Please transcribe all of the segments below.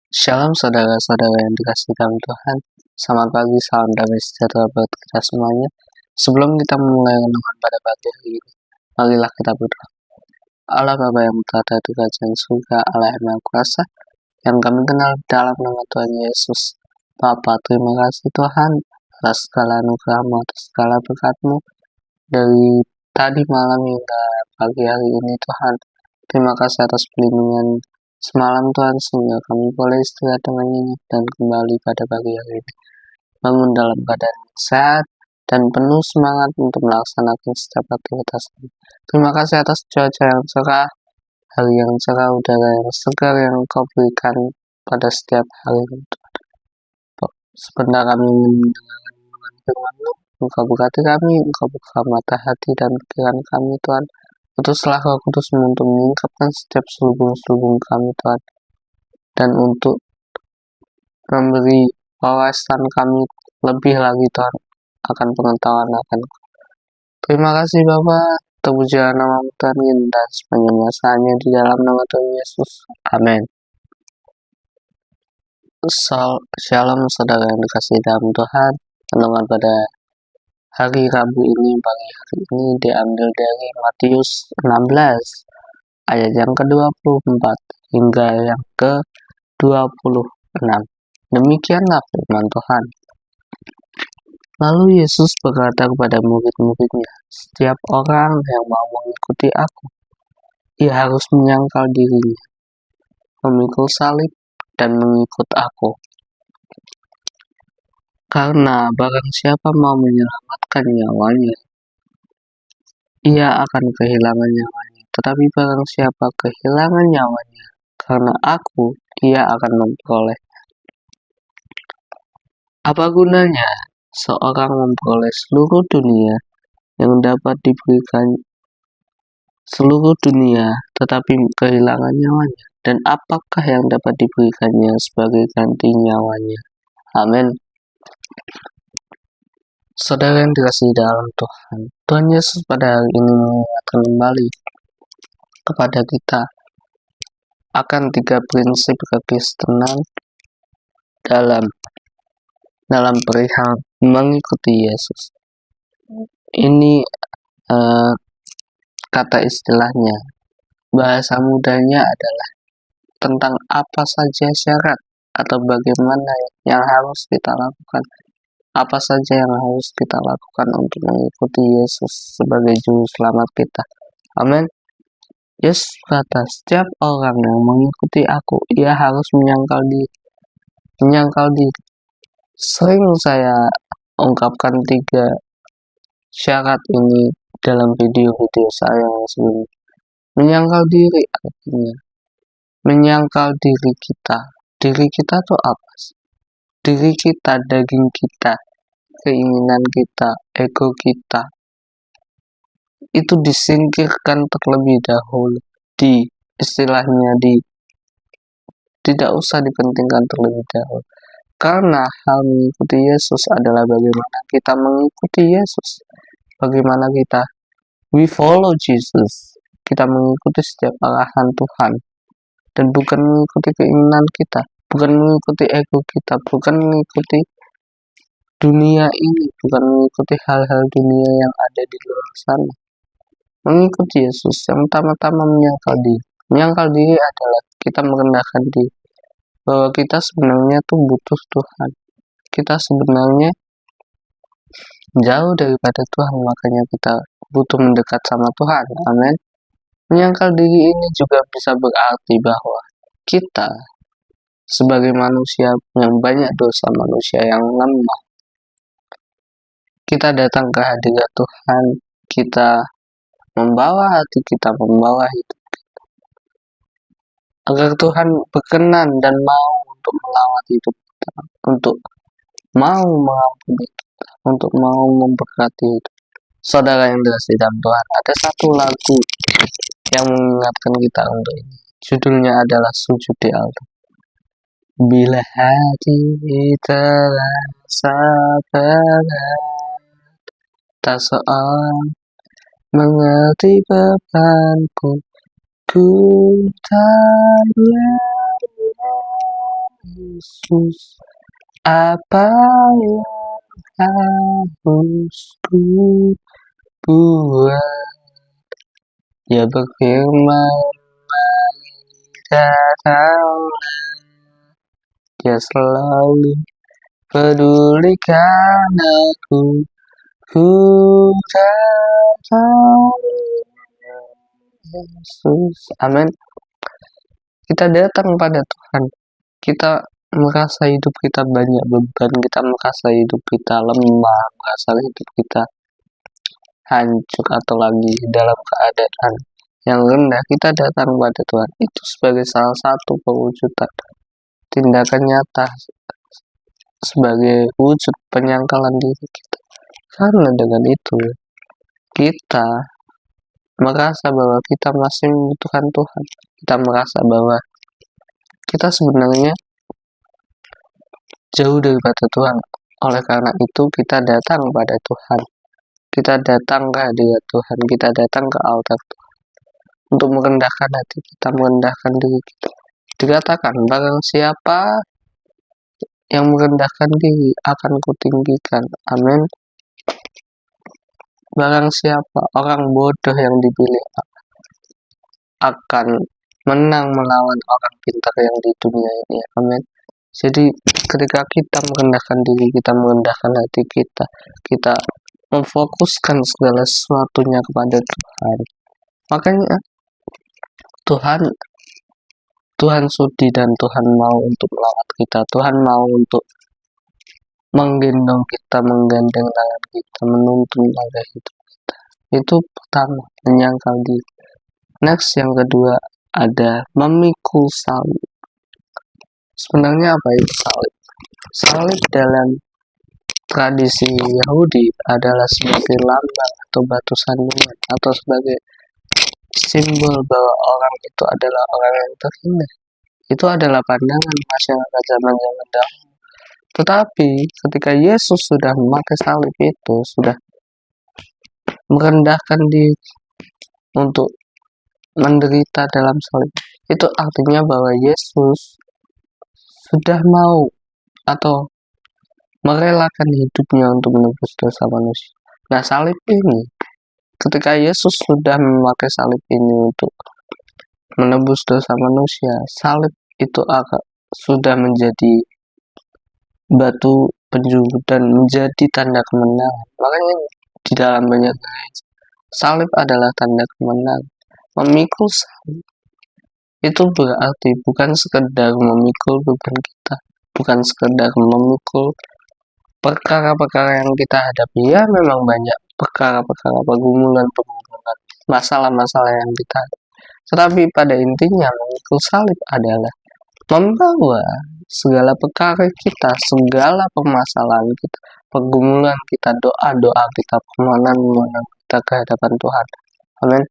Shalom saudara-saudara yang dikasihi dalam Tuhan. Selamat pagi, salam damai sejahtera buat kita semuanya. Sebelum kita memulai renungan pada pagi hari ini, marilah kita berdoa. Allah Bapa yang berada di kerajaan surga, Allah yang Maha Kuasa, yang kami kenal dalam nama Tuhan Yesus. Bapa, terima kasih Tuhan atas segala anugerah-Mu, atas segala berkat-Mu dari tadi malam hingga pagi hari ini Tuhan. Terima kasih atas perlindungan semalam Tuhan, sehingga kami boleh istirahat dengan nyenyak dan kembali pada pagi hari ini. Bangun dalam keadaan sehat dan penuh semangat untuk melaksanakan setiap aktivitas kami. Terima kasih atas cuaca yang cerah, hari yang cerah, udara yang segar yang Engkau berikan pada setiap hari. Sebentar kami mendengarkan firman-Mu, Engkau berkati kami, Engkau buka mata hati dan pikiran kami Tuhan. Utuslah Roh Kudus untuk menyingkapkan setiap selubung-selubung kami Tuhan, dan untuk memberi wawasan kami lebih lagi Tuhan akan pengetahuan akan. Terima kasih Bapa, terpujilah nama Tuhan dan sepanjang masanya di dalam nama Tuhan Yesus. Amin. Shalom saudara yang dikasihi dalam Tuhan. Renungan pada hari Rabu ini, pagi hari ini diambil dari Matius 16 ayat yang ke-24 hingga yang ke-26. Demikianlah firman Tuhan. Lalu Yesus berkata kepada murid-muridnya, setiap orang yang mau mengikuti aku, ia harus menyangkal dirinya, memikul salib, dan mengikut aku. Karena barang siapa mau menyelamatkan nyawanya, ia akan kehilangan nyawanya. Tetapi barang siapa kehilangan nyawanya karena aku, ia akan memperoleh. Apa gunanya seorang memperoleh seluruh dunia yang dapat diberikan seluruh dunia, tetapi kehilangan nyawanya? Dan apakah yang dapat diberikannya sebagai ganti nyawanya? Amin. Saudara yang dikasihi dalam Tuhan, Tuhan Yesus pada hari ini mengingatkan kembali kepada kita akan 3 prinsip kekristenan dalam perihal mengikuti Yesus. Ini kata istilahnya, bahasa mudanya adalah tentang apa saja syarat atau bagaimana yang harus kita lakukan. Apa saja yang harus kita lakukan untuk mengikuti Yesus sebagai juru selamat kita. Amin. Yesus kata, setiap orang yang mengikuti aku, ia harus menyangkal diri. Sering saya ungkapkan 3 syarat ini dalam video-video saya yang sebelumnya. Menyangkal diri artinya menyangkal diri kita. Diri kita tuh apa sih? Diri kita, daging kita, keinginan kita, ego kita, itu disingkirkan terlebih dahulu. Tidak usah dipentingkan terlebih dahulu. Karena hal mengikuti Yesus adalah bagaimana kita mengikuti Yesus. Bagaimana we follow Jesus. Kita mengikuti setiap arahan Tuhan. Dan bukan mengikuti keinginan kita, bukan mengikuti ego kita, bukan mengikuti dunia ini, bukan mengikuti hal-hal dunia yang ada di luar sana. Mengikuti Yesus yang pertama-tama menyangkal diri. Menyangkal diri adalah kita merendahkan diri, bahwa kita sebenarnya tuh butuh Tuhan. Kita sebenarnya jauh daripada Tuhan, makanya kita butuh mendekat sama Tuhan. Amin. Menyangkal diri ini juga bisa berarti bahwa kita sebagai manusia yang banyak dosa, manusia yang lemah, kita datang ke hadirat Tuhan, kita membawa hati kita, membawa hidup kita, agar Tuhan berkenan dan mau untuk melawat hidup kita, untuk mau mengampuni kita, untuk mau memberkati hidup. Saudara yang dikasihi dalam Tuhan, ada satu lagu yang mengingatkan kita untuk ini. Judulnya adalah Sujud di Altar. Bila hati terasa berat, tak seorang mengerti bebanku, ku tak Yesus, apa yang harus ku buat? Dia berfirman, mari datanglah. Dia selalu pedulikan aku. Ku datang, Yesus. Amin. Kita datang pada Tuhan. Kita merasa hidup kita banyak beban, kita merasa hidup kita lemah, merasa hidup kita hancur atau lagi dalam keadaan yang rendah, kita datang pada Tuhan. Itu sebagai salah satu perwujudan tindakan nyata sebagai wujud penyangkalan diri kita. Karena dengan itu kita merasa bahwa kita masih membutuhkan Tuhan. Kita merasa bahwa kita sebenarnya jauh daripada Tuhan. Oleh karena itu kita datang pada Tuhan. Kita datang ke hadirat Tuhan. Kita datang ke altar Tuhan untuk merendahkan hati kita, merendahkan diri kita. Dikatakan, barang siapa yang merendahkan diri akan kutinggikan. Amin. Barang siapa orang bodoh yang dipilih akan menang melawan orang pintar yang di dunia ini. Amin. Jadi ketika kita merendahkan diri, kita merendahkan hati kita, kita memfokuskan segala sesuatunya kepada Tuhan. Makanya Tuhan sudi dan Tuhan mau untuk melawat kita. Tuhan mau untuk menggendong kita, menggandeng tangan kita, menuntun langkah hidup kita. Itu pertama, menyangkal diri. Next, yang kedua ada memikul salib. Sebenarnya apa itu salib? Salib dalam tradisi Yahudi adalah sebagai lambang atau batu sandungan atau sebagai simbol bahwa orang itu adalah orang yang terhina. Itu adalah pandangan masyarakat zaman dahulu. Tetapi ketika Yesus sudah memakai salib itu, sudah merendahkan diri untuk menderita dalam salib, itu artinya bahwa Yesus sudah mau atau merelakan hidupnya untuk menebus dosa manusia. Nah, salib ini, ketika Yesus sudah memakai salib ini untuk menebus dosa manusia, salib itu sudah menjadi batu penjuru dan menjadi tanda kemenangan. Makanya di dalam banyak gereja, salib adalah tanda kemenangan. Memikul salib itu berarti bukan sekedar memikul beban kita, bukan sekedar memikul perkara-perkara yang kita hadapi. Ya, memang banyak perkara-perkara, pergumulan, masalah-masalah yang kita hadapi. Tetapi pada intinya memikul salib adalah membawa segala perkara kita, segala permasalahan kita, pergumulan kita, doa-doa kita, permohonan-permohonan kita ke hadapan Tuhan. Amin.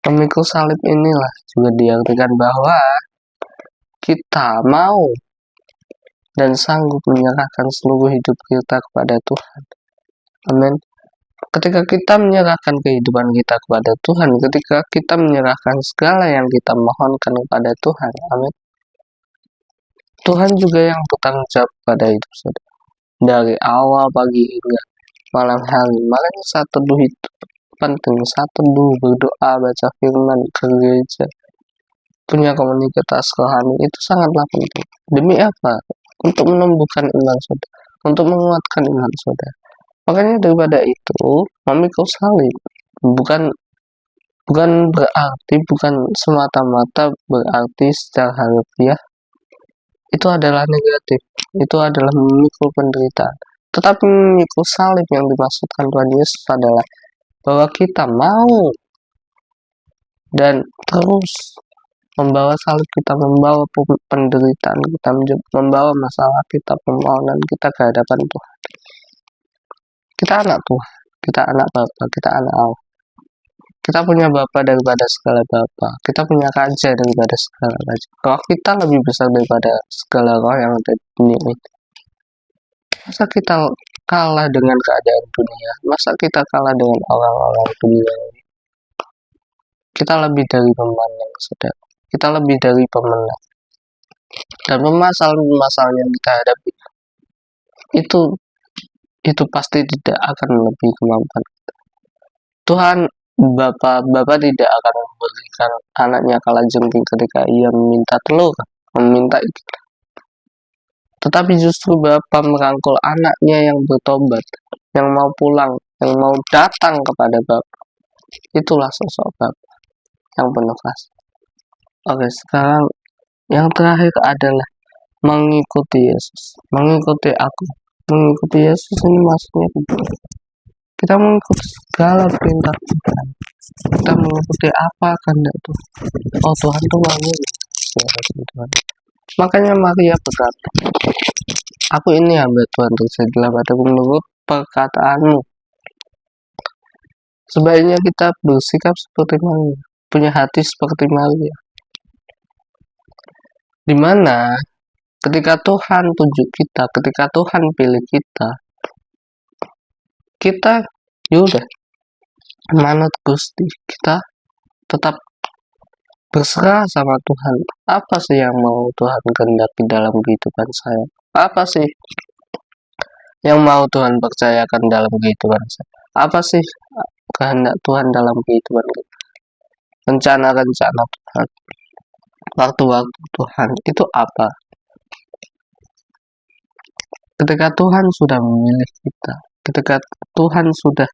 Memikul salib inilah juga diartikan bahwa kita mau dan sanggup menyerahkan seluruh hidup kita kepada Tuhan. Amin. Ketika kita menyerahkan kehidupan kita kepada Tuhan, ketika kita menyerahkan segala yang kita mohonkan kepada Tuhan, amin, Tuhan juga yang bertanggung jawab pada hidup saudara. Dari awal pagi hingga malam hari. Makanya saat teduh itu penting. Saat teduh, berdoa, baca firman, ke gereja, punya komunitas rohani itu sangatlah penting. Demi apa? Untuk menumbuhkan iman saudara, untuk menguatkan iman saudara. Makanya daripada itu, memikul salib bukan berarti, bukan semata-mata berarti secara harfiah itu adalah negatif, itu adalah memikul penderitaan. Tetapi memikul salib yang dimaksudkan Tuhan Yesus adalah bahwa kita mau dan terus membawa salib kita, membawa penderitaan kita, membawa masalah kita, permohonan kita ke hadapan Tuhan. Kita anak Tuhan, kita anak Bapa, kita anak Allah. Kita punya Bapa daripada segala Bapa, kita punya Raja daripada segala Raja. Roh kita lebih besar daripada segala roh yang ada di dunia ini. Masa kita kalah dengan keadaan dunia? Masa kita kalah dengan orang-orang dunia ini? Kita lebih dari pemenang, saudara. Kita lebih dari pemenang. dan permasalahan yang kita hadapi itu pasti tidak akan lebih kemampuan Tuhan. Bapak tidak akan memberikan anaknya kalajengking ketika ia meminta telur, meminta ikan. Tetapi justru Bapak merangkul anaknya yang bertobat, yang mau pulang, yang mau datang kepada Bapak. Itulah sosok Bapak yang penuh kasih. Oke, sekarang yang terakhir adalah mengikuti Yesus, mengikuti aku. Mengikuti Yesus ini maksudnya kita mengikuti segala perintah Tuhan. Kita mengikuti apa kehendak Tuhan. Oh, Tuhan itu mau Tuhan. Makanya Maria berkata, aku ini hamba Tuhan, terjadilah padaku menurut perkataanmu. Sebaiknya kita bersikap seperti Maria, punya hati seperti Maria, dimana ketika Tuhan tunjuk kita, ketika Tuhan pilih kita yaudah manut Gusti, kita tetap berserah sama Tuhan. Apa sih yang mau Tuhan kehendaki dalam kehidupan saya? Apa sih yang mau Tuhan percayakan dalam kehidupan saya? Apa sih kehendak Tuhan dalam kehidupan kita? Rencana-rencana Tuhan, waktu-waktu Tuhan itu apa? Ketika Tuhan sudah memilih kita, ketika Tuhan sudah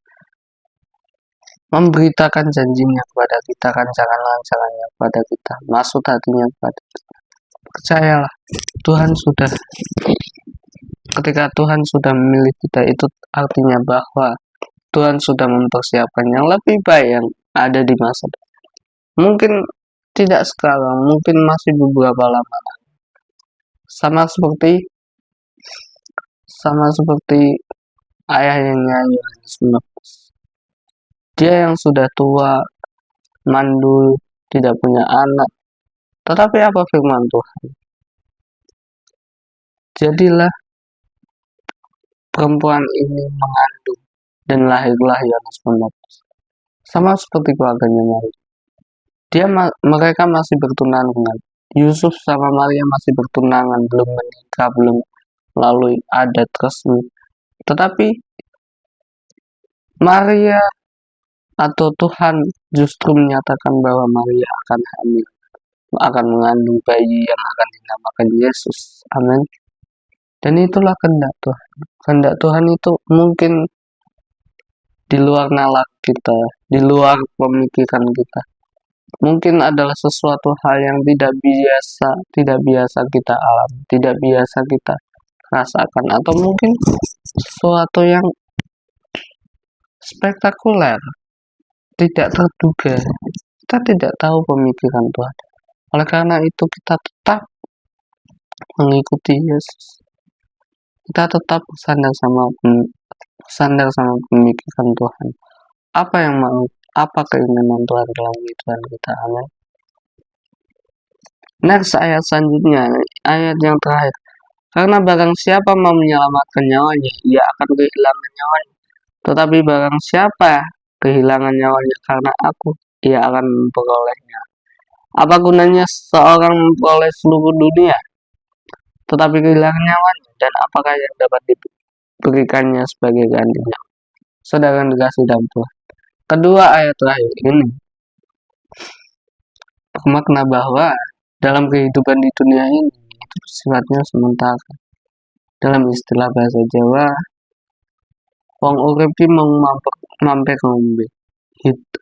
memberitakan janjinya kepada kita, rancangan-rancangannya kepada kita, maksud hatinya kepada kita, percayalah, ketika Tuhan sudah memilih kita, itu artinya bahwa Tuhan sudah mempersiapkan yang lebih baik yang ada di masa depan. Mungkin tidak sekarang, mungkin masih beberapa lama lagi. Sama seperti ayahnya Yohanes Pembaptis. Dia yang sudah tua, mandul, tidak punya anak. Tetapi apa firman Tuhan? Jadilah perempuan ini mengandung dan lahirlah Yohanes Pembaptis. Sama seperti keluarganya Maria. Mereka masih bertunangan. Yusuf sama Maria masih bertunangan, belum menikah, belum melalui adat resmi. Tetapi Maria atau Tuhan justru menyatakan bahwa Maria akan hamil, akan mengandung bayi yang akan dinamakan Yesus. Amin. Dan itulah kehendak Tuhan. Kehendak Tuhan itu mungkin di luar nalar kita, di luar pemikiran kita. Mungkin adalah sesuatu hal yang tidak biasa kita alami, tidak biasa kita rasakan, atau mungkin sesuatu yang spektakuler, tidak terduga. Kita tidak tahu pemikiran Tuhan. Oleh karena itu kita tetap mengikuti Yesus. Kita tetap bersandar sama pemikiran Tuhan. Apa keinginan Tuhan dalam kehidupan kita. Amin. Next, ayat selanjutnya, ayat yang terakhir. Karena barang siapa mau menyelamatkan nyawanya, ia akan kehilangan nyawanya. Tetapi barang siapa kehilangan nyawanya karena aku, ia akan memperolehnya. Apa gunanya seorang memperoleh seluruh dunia, tetapi kehilangan nyawanya? Dan apakah yang dapat diberikannya sebagai gantinya? Saudara yang dikasih dalam Tuhan. Kedua ayat terakhir ini bermakna bahwa dalam kehidupan di dunia ini itu sifatnya sementara. Dalam istilah bahasa Jawa, wong urip ki mung mampir ngombe.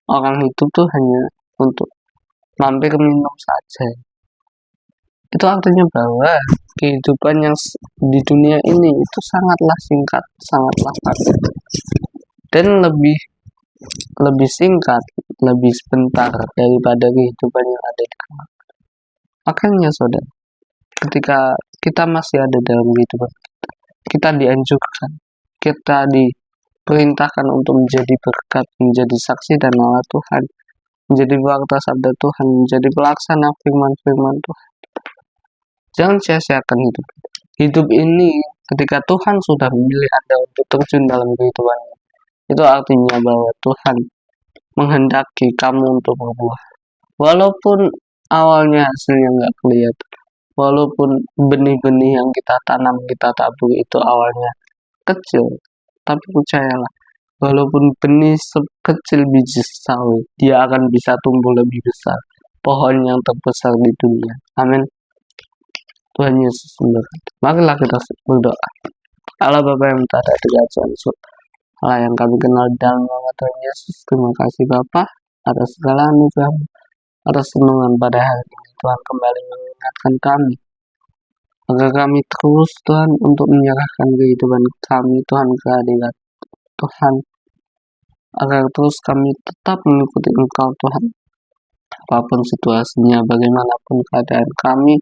Orang hidup tuh hanya untuk mampir minum saja. Itu artinya bahwa kehidupan yang di dunia ini itu sangatlah singkat, sangatlah padat, dan lebih singkat, lebih sebentar daripada kehidupan yang ada di kelak. Makanya saudara, ketika kita masih ada dalam kehidupan kita dianjurkan, kita diperintahkan untuk menjadi berkat, menjadi saksi dan nama Tuhan, menjadi warta sabda Tuhan, menjadi pelaksana firman-firman Tuhan. Jangan sia-siakan hidup. Hidup ini ketika Tuhan sudah memilih Anda untuk terjun dalam kehidupan, itu artinya bahwa Tuhan menghendaki kamu untuk berbuah. Walaupun awalnya hasilnya nggak kelihatan, Walaupun benih-benih yang kita tanam, kita tabur itu awalnya kecil, tapi percayalah, walaupun benih sekecil biji sawi, dia akan bisa tumbuh lebih besar, pohon yang terbesar di dunia. Amin. Tuhan Yesus memberkati. Marilah kita berdoa. Allah Bapa yang berada di kerajaan surga, Allah yang kami kenal dalam nama Tuhan Yesus, terima kasih Bapa atas segala anugerah, atas renungan pada hari ini. Tuhan kembali mengingatkan kami agar kami terus Tuhan untuk menyerahkan kehidupan kami Tuhan kehadirat Tuhan, agar terus kami tetap mengikuti Engkau Tuhan, apapun situasinya, bagaimanapun keadaan kami,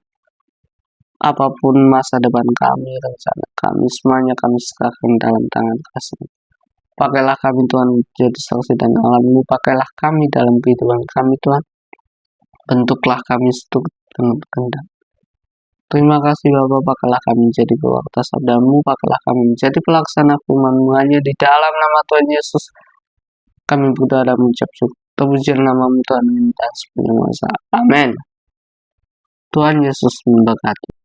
apapun masa depan kami, rencana kami, semuanya kami serahkan dalam tangan kasih. Pakailah kami Tuhan jadi saksi dan alam-Mu, pakailah kami dalam kehidupan kami Tuhan, bentuklah kami seturut dengan kehendak. Terima kasih Bapa, pakailah kami menjadi pewarta sabda-Mu, pakailah kami menjadi pelaksana firman-Mu. Hanya di dalam nama Tuhan Yesus kami berdoa dan mengucap syukur. Terpujilah nama-Mu Tuhan dan sepenuhnya masa. Amin. Tuhan Yesus memberkati.